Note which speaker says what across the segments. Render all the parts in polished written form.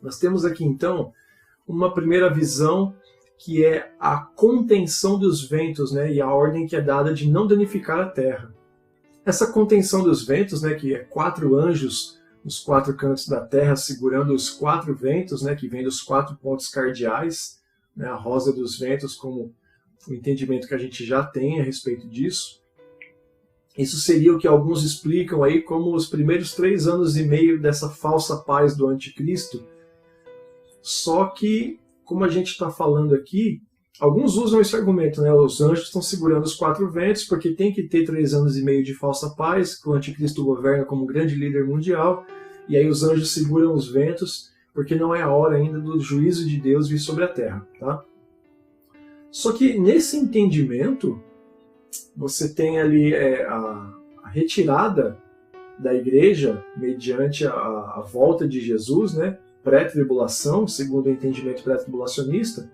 Speaker 1: Nós temos aqui então uma primeira visão que é a contenção dos ventos, né, e a ordem que é dada de não danificar a terra. Essa contenção dos ventos, né, que é 4 anjos nos 4 cantos da terra segurando os 4 ventos, né, que vem dos 4 pontos cardeais, né, a rosa dos ventos, como o entendimento que a gente já tem a respeito disso. Isso seria o que alguns explicam aí como os primeiros 3 anos e meio dessa falsa paz do anticristo. Só que, como a gente está falando aqui, alguns usam esse argumento, né? Os anjos estão segurando os 4 ventos porque tem que ter 3 anos e meio de falsa paz, que o anticristo governa como grande líder mundial, e aí os anjos seguram os ventos porque não é a hora ainda do juízo de Deus vir sobre a terra. Tá? Só que nesse entendimento, você tem ali a retirada da igreja mediante a volta de Jesus, né? Pré-tribulação, segundo o entendimento pré-tribulacionista.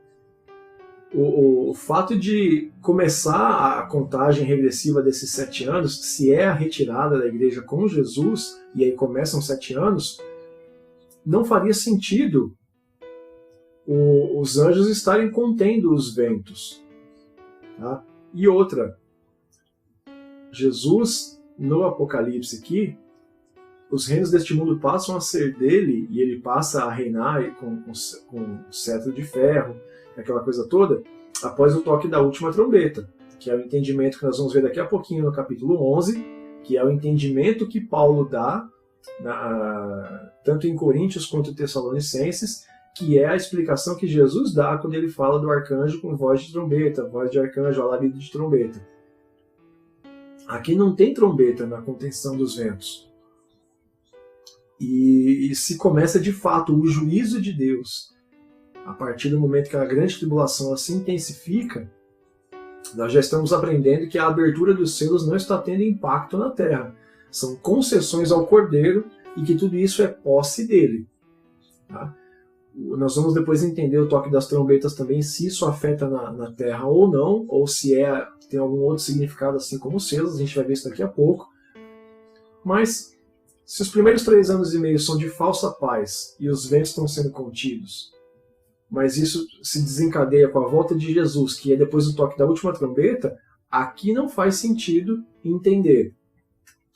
Speaker 1: O fato de começar a contagem regressiva desses 7 anos, se é a retirada da igreja com Jesus, e aí começam 7 anos, não faria sentido os anjos estarem contendo os ventos. Tá? E outra, Jesus, no Apocalipse aqui, os reinos deste mundo passam a ser dele e ele passa a reinar com o cetro de ferro, aquela coisa toda, após o toque da última trombeta, que é o entendimento que nós vamos ver daqui a pouquinho no capítulo 11, que é o entendimento que Paulo dá, tanto em Coríntios quanto em Tessalonicenses, que é a explicação que Jesus dá quando ele fala do arcanjo com voz de trombeta, voz de arcanjo, alarido de trombeta. Aqui não tem trombeta na contenção dos ventos. E se começa de fato o juízo de Deus, a partir do momento que a grande tribulação se intensifica, nós já estamos aprendendo que a abertura dos selos não está tendo impacto na terra. São concessões ao Cordeiro e que tudo isso é posse dele. Tá? Nós vamos depois entender o toque das trombetas também, se isso afeta na terra ou não, ou se tem algum outro significado assim como os selos, a gente vai ver isso daqui a pouco. Mas se os primeiros 3 anos e meio são de falsa paz e os ventos estão sendo contidos, mas isso se desencadeia com a volta de Jesus, que é depois do toque da última trombeta, aqui não faz sentido entender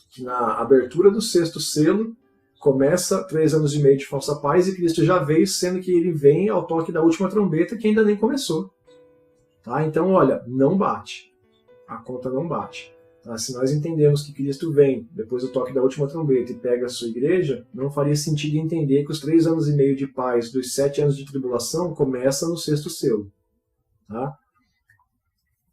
Speaker 1: que na abertura do 6º selo começa 3 anos e meio de falsa paz e Cristo já veio, sendo que ele vem ao toque da última trombeta que ainda nem começou. Tá? Então, olha, não bate. A conta não bate. Tá? Se nós entendemos que Cristo vem depois do toque da última trombeta e pega a sua igreja, não faria sentido entender que os 3 anos e meio de paz dos 7 anos de tribulação começam no 6º selo. Tá?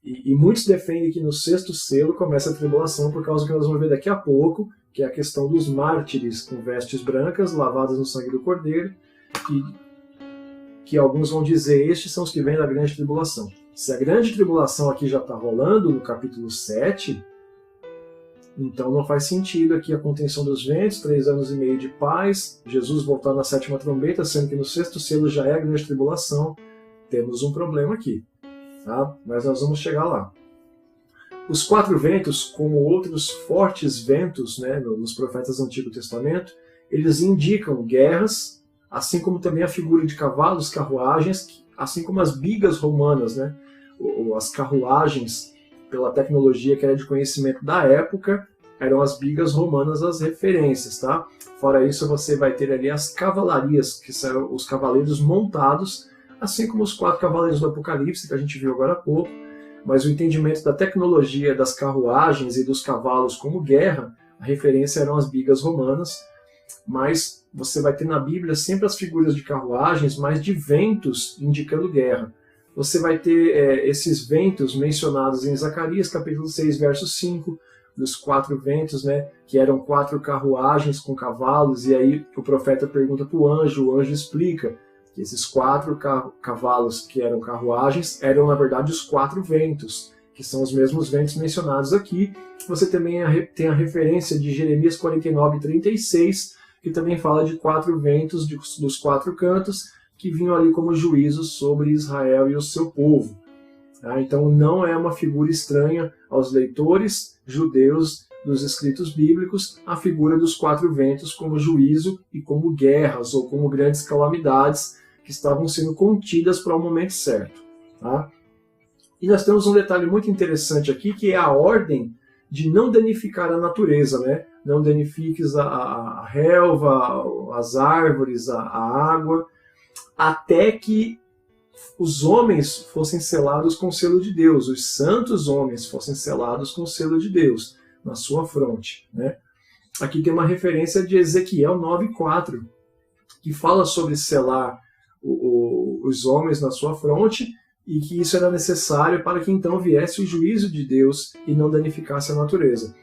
Speaker 1: E muitos defendem que no 6º selo começa a tribulação por causa que nós vamos ver daqui a pouco, que é a questão dos mártires com vestes brancas, lavadas no sangue do Cordeiro, que alguns vão dizer estes são os que vêm da grande tribulação. Se a grande tribulação aqui já está rolando no capítulo 7, então não faz sentido aqui a contenção dos ventos, 3 anos e meio de paz, Jesus voltar na 7ª trombeta, sendo que no 6º selo já é a grande tribulação. Temos um problema aqui, tá? Mas nós vamos chegar lá. Os 4 ventos, como outros fortes ventos, né, nos profetas do Antigo Testamento, eles indicam guerras, assim como também a figura de cavalos, carruagens, assim como as bigas romanas, né, as carruagens, pela tecnologia que era de conhecimento da época, eram as bigas romanas as referências. Tá? Fora isso, você vai ter ali as cavalarias, que são os cavaleiros montados, assim como os 4 cavaleiros do Apocalipse, que a gente viu agora há pouco, mas o entendimento da tecnologia das carruagens e dos cavalos como guerra, a referência eram as bigas romanas, mas você vai ter na Bíblia sempre as figuras de carruagens, mas de ventos indicando guerra. Você vai ter esses ventos mencionados em Zacarias, capítulo 6, verso 5, dos 4 ventos, né, que eram 4 carruagens com cavalos, e aí o profeta pergunta para o anjo explica que esses 4 cavalos que eram carruagens eram, na verdade, os 4 ventos, que são os mesmos ventos mencionados aqui. Você também tem a referência de Jeremias 49:36, que também fala de 4 ventos dos 4 cantos, que vinham ali como juízos sobre Israel e o seu povo. Então não é uma figura estranha aos leitores judeus dos escritos bíblicos a figura dos 4 ventos como juízo e como guerras ou como grandes calamidades que estavam sendo contidas para o momento certo. Tá? E nós temos um detalhe muito interessante aqui, que é a ordem de não danificar a natureza, né? Não danifiques a relva, as árvores, a água, até que os homens fossem selados com o selo de Deus, os santos homens fossem selados com o selo de Deus na sua fronte, né? Aqui tem uma referência de Ezequiel 9:4, que fala sobre selar os homens na sua fronte, e que isso era necessário para que então viesse o juízo de Deus e não danificasse a natureza.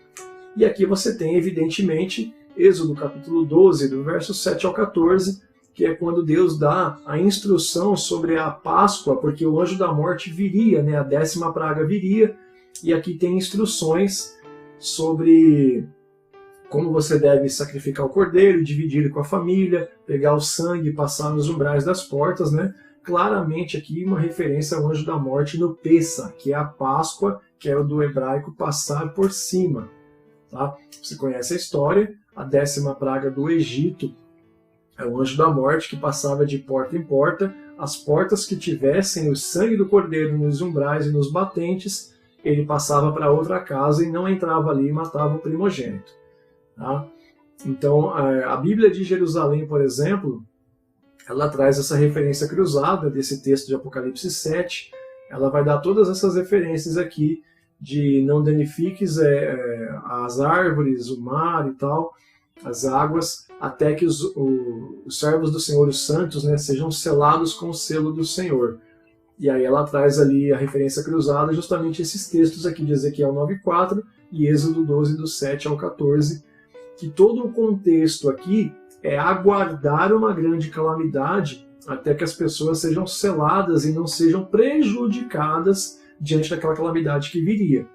Speaker 1: E aqui você tem, evidentemente, Êxodo capítulo 12, do verso 7 ao 14, que é quando Deus dá a instrução sobre a Páscoa, porque o anjo da morte viria, né? A 10ª praga viria, e aqui tem instruções sobre como você deve sacrificar o cordeiro, dividir com a família, pegar o sangue e passar nos umbrais das portas, né? Claramente aqui uma referência ao anjo da morte no Pessa, que é a Páscoa, que é o do hebraico passar por cima. Tá? Você conhece a história, a 10ª praga do Egito é o anjo da morte que passava de porta em porta, as portas que tivessem o sangue do cordeiro nos umbrais e nos batentes, ele passava para outra casa e não entrava ali e matava o primogênito. Tá? Então, a Bíblia de Jerusalém, por exemplo, ela traz essa referência cruzada desse texto de Apocalipse 7, ela vai dar todas essas referências aqui de não danifiques as árvores, o mar e tal, as águas, até que os servos do Senhor, os santos, né, sejam selados com o selo do Senhor. E aí ela traz ali a referência cruzada, justamente esses textos aqui de Ezequiel 9:4 e Êxodo 12, do 7 ao 14, que todo o contexto aqui é aguardar uma grande calamidade até que as pessoas sejam seladas e não sejam prejudicadas diante daquela calamidade que viria.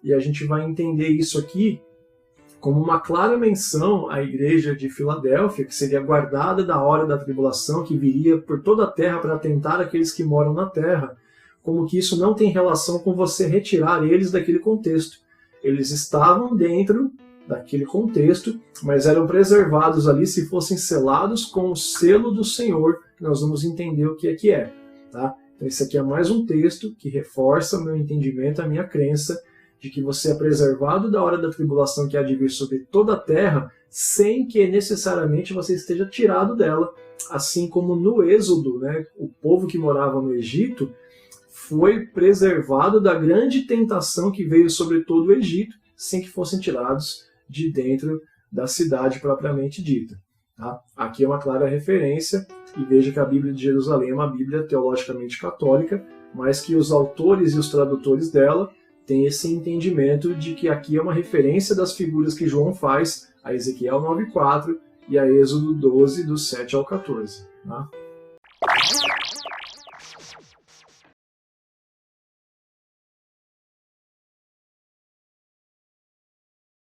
Speaker 1: E a gente vai entender isso aqui como uma clara menção à igreja de Filadélfia, que seria guardada da hora da tribulação, que viria por toda a terra para tentar aqueles que moram na terra, como que isso não tem relação com você retirar eles daquele contexto. Eles estavam dentro daquele contexto, mas eram preservados ali se fossem selados com o selo do Senhor, que nós vamos entender o que é. Tá? Então esse aqui é mais um texto que reforça o meu entendimento, a minha crença, de que você é preservado da hora da tribulação que há de vir sobre toda a terra, sem que necessariamente você esteja tirado dela. Assim como no Êxodo, né, o povo que morava no Egito foi preservado da grande tentação que veio sobre todo o Egito, sem que fossem tirados de dentro da cidade propriamente dita. Tá? Aqui é uma clara referência, e veja que a Bíblia de Jerusalém é uma Bíblia teologicamente católica, mas que os autores e os tradutores dela têm esse entendimento de que aqui é uma referência das figuras que João faz a Ezequiel 9:4 e a Êxodo 12, do 7 ao 14. Tá?